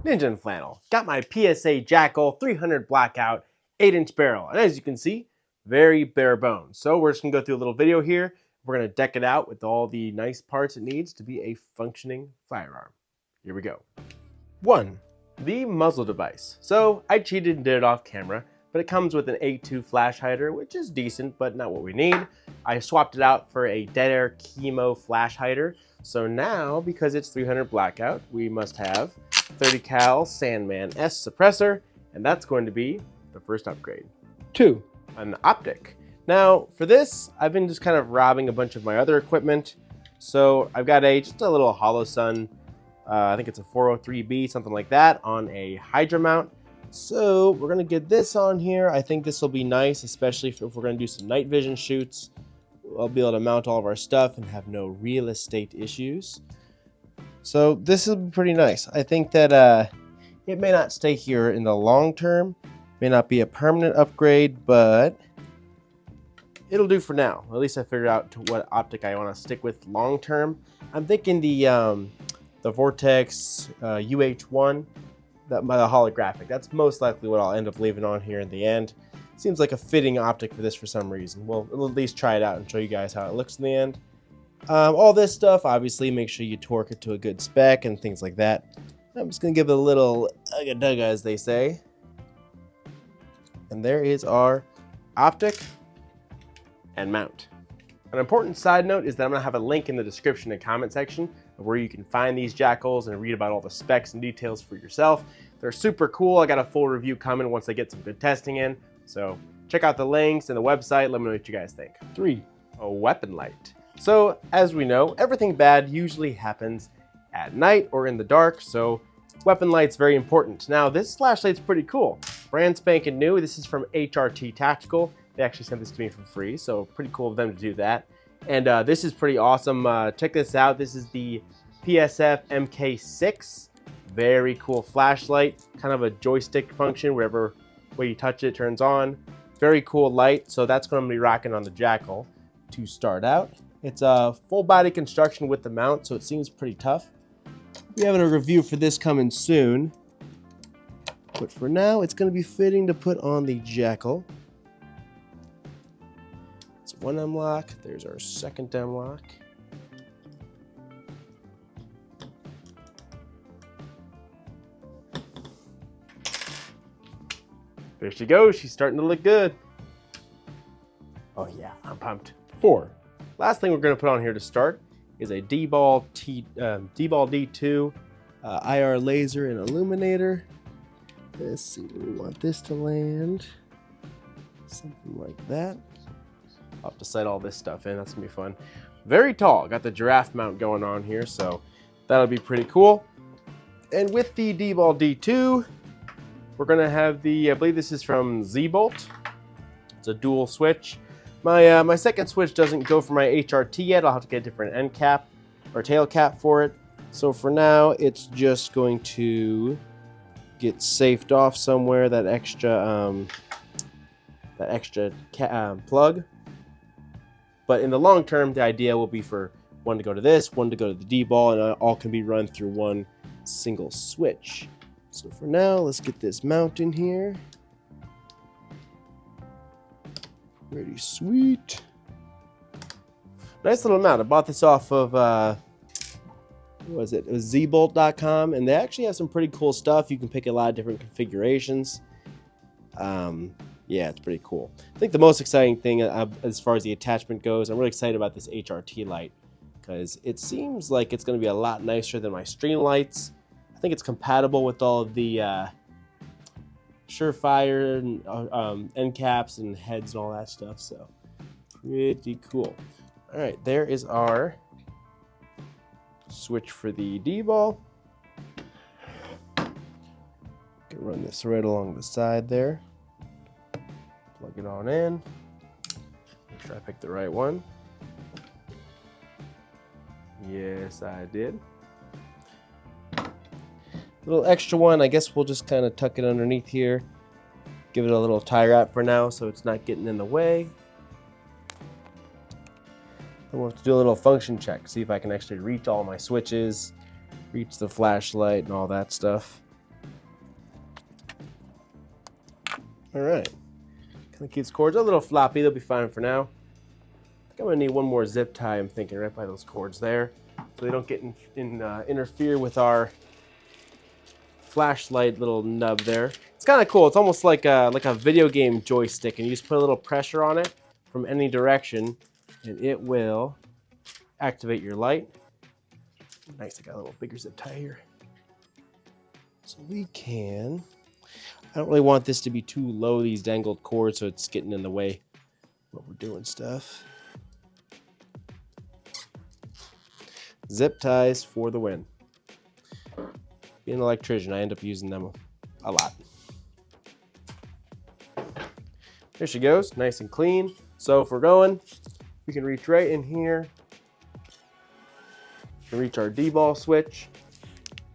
Ninja and Flannel. Got my PSA Jackal 300 blackout 8-inch barrel, and as you can see, very bare bones. So we're just gonna go through a little video here. We're gonna deck it out with all the nice parts it needs to be a functioning firearm. Here we go. 1. The muzzle device. So I cheated and did it off camera, but it comes with an A2 flash hider, which is decent, but not what we need. I swapped it out for a Dead Air Chemo flash hider. So now, because it's 300 blackout, we must have 30 cal Sandman S suppressor, and that's going to be the first upgrade. 2. An optic. Now for this, I've been just kind of robbing a bunch of my other equipment. So I've got just a little Holosun, I think it's a 403B, something like that, on a Hydra mount. So we're gonna get this on here. I think this will be nice, especially if we're gonna do some night vision shoots. I'll be able to mount all of our stuff and have no real estate issues. So this will be pretty nice. I think that it may not stay here in the long term, may not be a permanent upgrade, but it'll do for now. At least I figured out what optic I want to stick with long term. I'm thinking the Vortex UH1, the holographic. That's most likely what I'll end up leaving on here in the end. Seems like a fitting optic for this for some reason. We'll at least try it out and show you guys how it looks in the end. All this stuff, obviously, make sure you torque it to a good spec and things like that. I'm just gonna give it a little ugga-dugga, as they say. And there is our optic and mount. An important side note is that I'm gonna have a link in the description and comment section of where you can find these Jackals and read about all the specs and details for yourself. They're super cool. I got a full review coming once I get some good testing in. So check out the links and the website. Let me know what you guys think. 3. A weapon light. So as we know, everything bad usually happens at night or in the dark. So weapon light's very important. Now this flashlight's pretty cool. Brand spanking new. This is from HRT Tactical. They actually sent this to me for free. So pretty cool of them to do that. And this is pretty awesome. Check this out. This is the PSF MK6. Very cool flashlight. Kind of a joystick function. Wherever way you touch it turns on. Very cool light. So that's going to be rocking on the Jackal to start out. It's a full body construction with the mount, so it seems pretty tough. We're having a review for this coming soon. But for now, it's going to be fitting to put on the Jackal. It's one M-lock. There's our second M-lock. There she goes. She's starting to look good. Oh yeah, I'm pumped. 4. Last thing we're going to put on here to start is a D-Ball D2 IR laser and illuminator. Let's see, we want this to land. Something like that. I'll have to set all this stuff in. That's going to be fun. Very tall. Got the giraffe mount going on here, so that'll be pretty cool. And with the D-Ball D2, we're going to have the, I believe this is from Z-Bolt. It's a dual switch. My second switch doesn't go for my HRT yet. I'll have to get a different end cap or tail cap for it. So for now, it's just going to get safed off somewhere, that extra plug. But in the long term, the idea will be for one to go to this, one to go to the D-Ball, and all can be run through one single switch. So for now, let's get this mount in here. Pretty sweet. Nice little mount. I bought this off of, what was it? It was zbolt.com, and they actually have some pretty cool stuff. You can pick a lot of different configurations. Yeah, it's pretty cool. I think the most exciting thing as far as the attachment goes, I'm really excited about this HRT light because it seems like it's going to be a lot nicer than my stream lights. I think it's compatible with all of the Surefire and end caps and heads and all that stuff, so pretty cool. All right, there is our switch for the D-Ball. Can run this right along the side there. Plug it on in. Make sure I picked the right one. Yes, I did. Little extra one, I guess we'll just kind of tuck it underneath here. Give it a little tie wrap for now so it's not getting in the way. Then we'll have to do a little function check, see if I can actually reach all my switches, reach the flashlight and all that stuff. All right. Kind of keeps cords a little floppy. They'll be fine for now. I think I'm gonna need one more zip tie. I'm thinking right by those cords there, so they don't get interfere with our flashlight little nub there. It's kind of cool. It's almost like a video game joystick, and you just put a little pressure on it from any direction, and it will activate your light. Nice. I got a little bigger zip tie here, so we can. I don't really want this to be too low, these dangled cords, so it's getting in the way while we're doing stuff. Zip ties for the win. Being an electrician, I end up using them a lot. There she goes, nice and clean. So if we're going, we can reach right in here. We can reach our D-ball switch,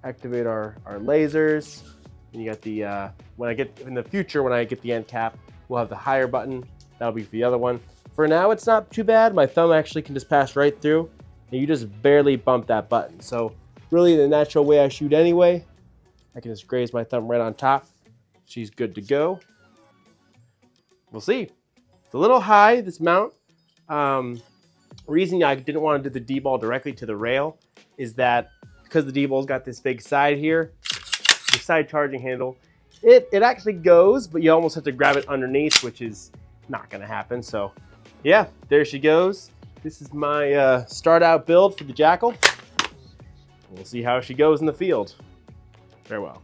activate our lasers. And you got the, in the future, when I get the end cap, we'll have the higher button. That'll be for the other one. For now, it's not too bad. My thumb actually can just pass right through, and you just barely bump that button. So really the natural way I shoot anyway, I can just graze my thumb right on top. She's good to go. We'll see. It's a little high, this mount. Reason I didn't want to do the D-ball directly to the rail is that because the D-ball's got this big side here, the side charging handle, it actually goes, but you almost have to grab it underneath, which is not gonna happen. So yeah, there she goes. This is my start out build for the Jackal. We'll see how she goes in the field. Farewell.